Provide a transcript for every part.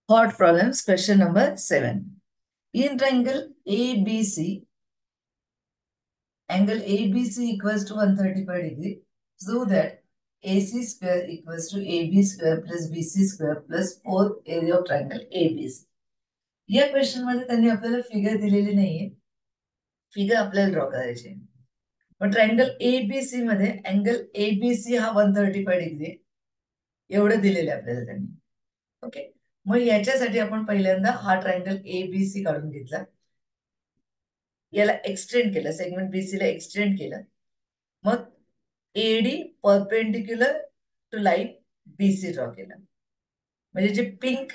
Third problem, question number 7. In triangle ABC, angle ABC equals to 135 degree, so that AC square equals to AB square plus BC square plus 4 area of triangle ABC. या question मध्ये त्यांनी आपल्याला figure दिलेली नाहीये, figure आपल्याला draw करायची आहे. मग ट्रायंगल एबीसी मध्ये अँगल एबीसी हा 135 डिग्री एवढं दिलेलं आहे आपल्याला त्यांनी. ओके, मग याच्यासाठी आपण पहिल्यांदा हा ट्रायंगल एबीसी काढून घेतला, याला एक्सटेंड केलं, सेगमेंट बीसी ला एक्सटेंड केलं. मग AD perpendicular to line BC draw केलं. म्हणजे जे पिंक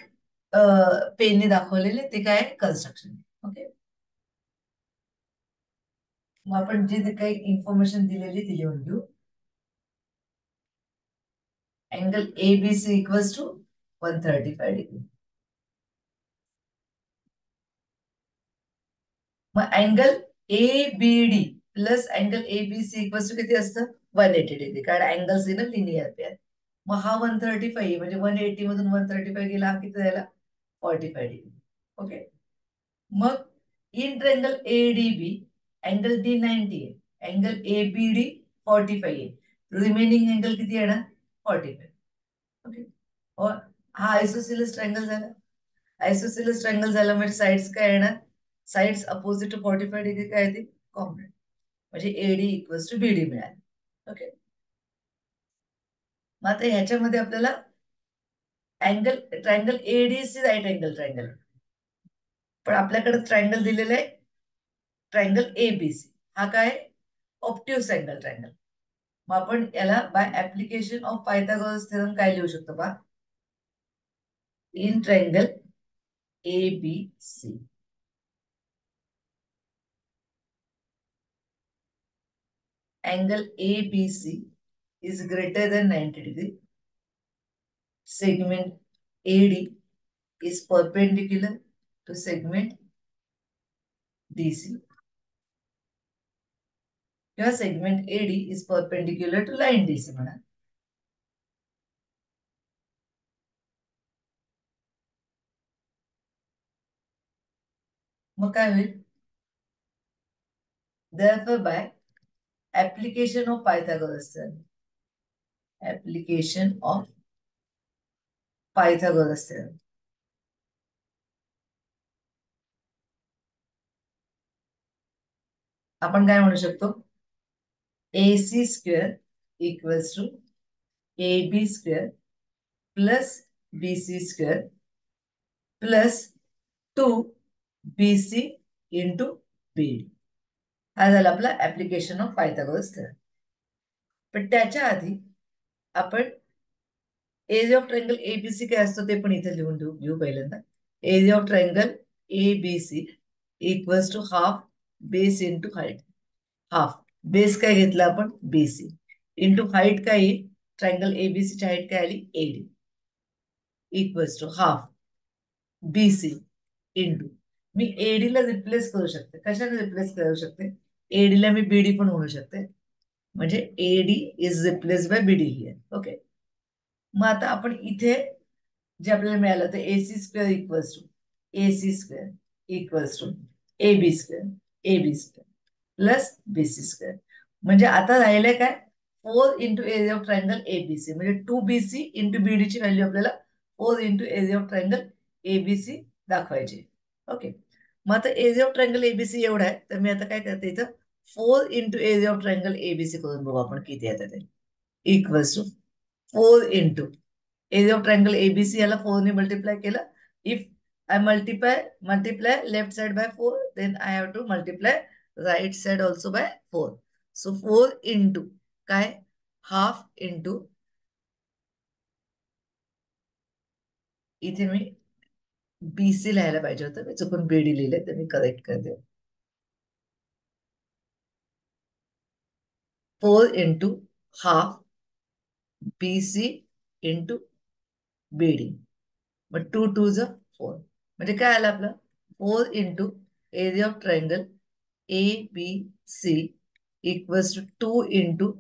पेनने दाखवलेले ते काय कन्स्ट्रक्शन. ओके, मग आपण जे काही इन्फॉर्मेशन दिलेली ती लिहून घेऊ. Angle ABC equals to 135 degree. मग angle ABD plus angle ABC equals to किती असतं? 180 डिग्री, कारण अँगल्स इन लिनियर पेअर. मग हा 135 म्हणजे 180 मधून 135 गेला, हा किती झाला? 45 डिग्री. ओके, मग in triangle ADB angle D 90 आहे, अँगल एबीडी 45 आहे, रिमेनिंग अँगल किती येणार? 45. ओके, और हा आयसोसिलस ट्रायंगल झाला. आयसोसिलस ट्रायंगल झाला म्हणजे साइड्स काय येणार? साइड्स अपोजिट टू 45 डिग्री काय येते? कॉम्प्लेट. म्हणजे एडी इक्वल्स टू बीडी मिळाले. ओके, मग आता ह्याच्यामध्ये आपल्याला angle triangle ADC right angle triangle, पण आपल्याकडे ट्रायंगल दिलेलं आहे ट्रायंगल एबीसी, हा काय? Obtuse angle triangle. मग आपण याला by application of Pythagoras theorem काय लिहू शकतो पहा? In triangle ABC angle ABC is greater than 90 degree. Segment AD is perpendicular to segment DC. किंवा segment AD is perpendicular to line DC म्हणा. मग काय होईल? Therefore, by application of Pythagoras theorem, application of Pythagoras theorem, आपण काय म्हणू शकतो? AC square equals to AB square plus BC square plus 2BC into BD. हा झाला आपला ऍप्लिकेशन ऑफ पायथागोरस थेरम. पण त्याच्या आधी आपण एरिया ऑफ ट्रायंगल एबीसी काय असतो ते पण इथे लिहून घेऊ पहिल्यांदा. Area of triangle ABC equals to half base into height. Half base काय घेतला आपण? बीसी इंटू हाईट काय येईल? ट्रायंगल एबीसीची हाईट काय आली? AD equals to half BC into, मी एडीला रिप्लेस करू शकते. कशाने रिप्लेस करू शकते? एडीला मी बीडी पण म्हणू शकते. म्हणजे AD is replace by BD here. Okay, मग आता आपण इथे जे आपल्याला मिळालं ते AC square equals to AC square equals to AB square AB square plus BC square. म्हणजे आता राहिलंय काय? 4 into area of triangle ABC, म्हणजे 2BC इंटू बीडीची व्हॅल्यू आपल्याला 4 into area of triangle ABC दाखवायची. ओके, मग आता एरिया ऑफ ट्रायंगल एबीसी एवढा आहे, तर मी आता काय करते इथं 4 into area of triangle ABC करून बघू आपण किती येतं ते. Equals to 4 into area of triangle ABC याला 4 ने मल्टिप्लाय केलं. If I multiply left side by 4, then I have to multiply right side also by 4. So 4 into काय? हाफ इंटू, इथे मी बीसी लिहायला पाहिजे होतं, मी चुकून बीडी लिहिले, तर मी करेक्ट करते. 4 into half BC into BD, मग 2 2 4. म्हणजे काय आलं आपलं? 4 into area of triangle A B C equals to 2 into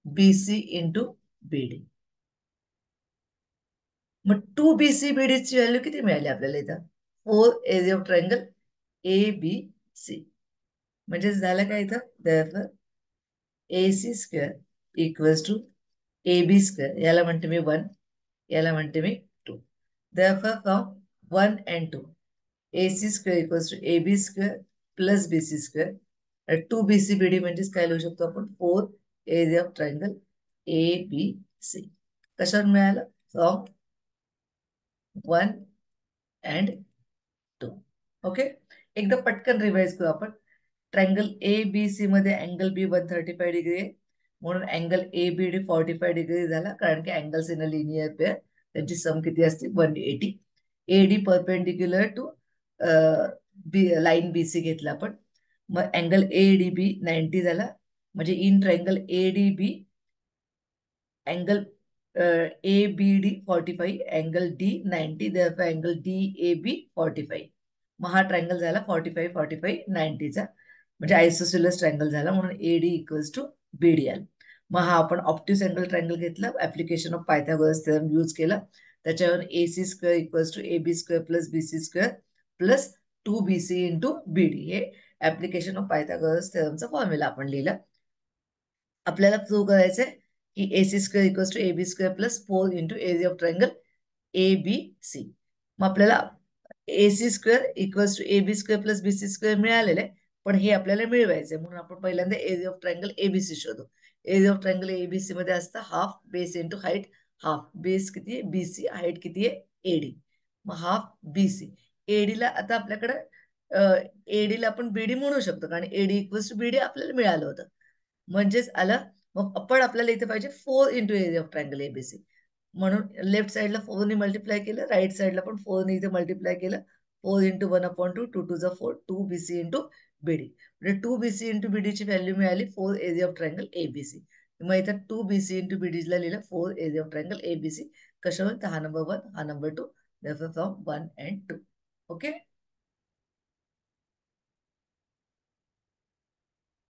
BC into BD. मग 2BCBDची व्हॅल्यू किती मिळाली आपल्याला इथं? 4 एरिया ऑफ ट्रायंगल ABC. म्हणजे झालं काय इथं? therefore AC square equals to AB square, याला म्हणते मी 1, याला म्हणते मी 2. therefore from 1 and 2 AC square equals to AB square plus BC square. 2BCBD म्हणजेच काय लिहू शकतो आपण? 4 एरिया ऑफ ट्रायंगल ABC. कशावर मिळालं? From 1 and 2. ओके, एकदा पटकन रिवाइज करू आपण. ट्रायंगल ABC मध्ये अँगल बी 135 डिग्री आहे, म्हणून अँगल ABD 45 डिग्री झाला, कारण की angles in a linear pair त्यांची सम किती असते? 180. AD perpendicular to line BC घेतला आपण, मग अँगल ADB 90 झाला. म्हणजे in triangle ADB angle ABD 45, angle D 90, angle DAB 45. मग हा ट्रायंगल झाला 45 45 90चा, म्हणजे आयसोसेलस ट्रायंगल झाला, म्हणून AD इक्वल्स टू BD आला. मग हा आपण ऑप्टिव्ह अँगल ट्रायंगल घेतला, application of Pythagoras theorem use केला. त्याच्यावर AC square equals to AB square plus BC square plus 2BC into BD, हे ऍप्लिकेशन ऑफ पायथागोरस थेरमचा फॉर्म्युला आपण लिहिला. आपल्याला प्रूव्ह करायचंय की AC square equals to AB square plus 4 into area of triangle ABC. मग आपल्याला AC square equals to AB square plus BC square मिळालेलं आहे, पण हे आपल्याला मिळवायचंय, म्हणून आपण पहिल्यांदा एरिया ऑफ ट्रायंगल ABC शोधू. एरिया ऑफ ट्रायंगल ABC मध्ये असतं half base into height. Half base किती आहे? BC. हाईट किती आहे? AD. मग हाफ BC. ADला आता आपल्याकडे ADला आपण BD म्हणू शकतो, कारण AD इक्वल्स टू BD आपल्याला मिळालं होतं, म्हणजेच आलं. मग आपण आपल्याला इथे पाहिजे 4 into area of triangle ABC, म्हणून लेफ्ट साइडला 4 ने मल्टिप्लाय केलं, राईट साइडला पण 4 ने इथे मल्टिप्लाय केलं. 4 इंटू 1/2, 2 2 जा 4, 2BC इंटू BD. म्हणजे 2BC इंटू BD ची व्हॅल्यू मिळाली 4 एरिया ऑफ ट्रायंगल ABC. मग इथं 2BC इंटू BD ला लिहिलं 4 एरिया ऑफ ट्रायंगल ABC. कशावर? हा नंबर 1, हा नंबर 2, फ्रॉम 1 and 2. ओके.